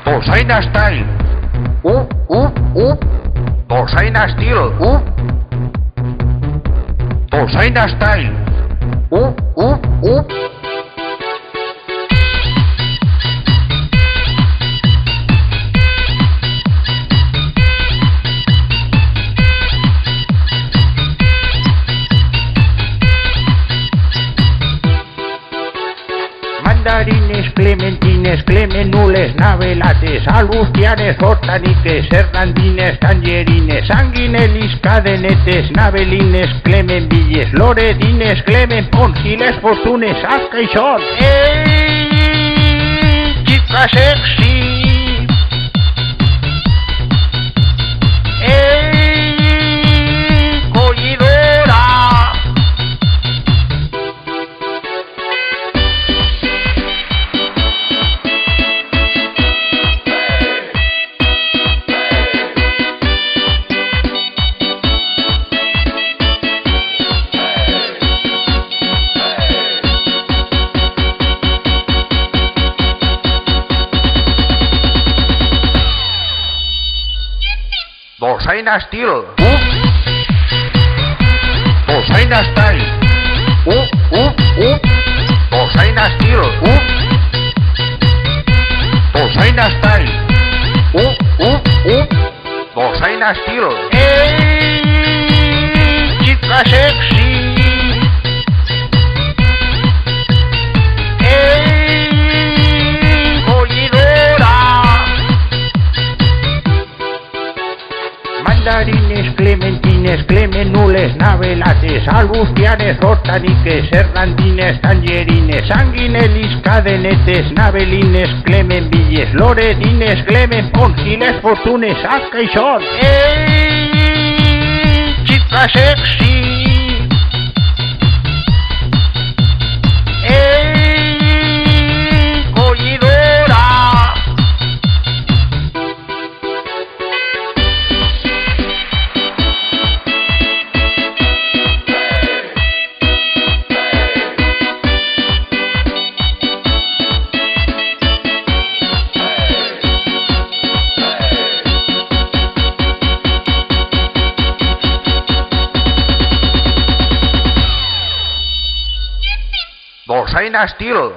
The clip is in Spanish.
Dolçaina Style. Dolçaina Style. Dolçaina Style. Mandarines, clementines, clemenules, navelates, alustianes, hortaniques, hernandines, tangerines, sanguinelis, cadenetes, navelines, clemenvilles, loredines, clemenponsiles, fortunes, azcaixón. ¡Ey, chica sexy! ¡Ey, collidora! Dolçaina Style. Dolçaina Style. Dolçaina Style. Dolçaina Style. Dolçaina Style. ¡Ey, chica sexy! ¡Ey, collidora! Mandarines, clementines, clemenules, navelates, alustianes, hortaniques, hernandines, tangerines, sanguinelis, cadenetes, navelines, clemenvilles, loredines, clemenponsiles, fortunes, azcaixón. ¡Ey, chica sexy! ¡Ey, collidora! Dolçaina Style.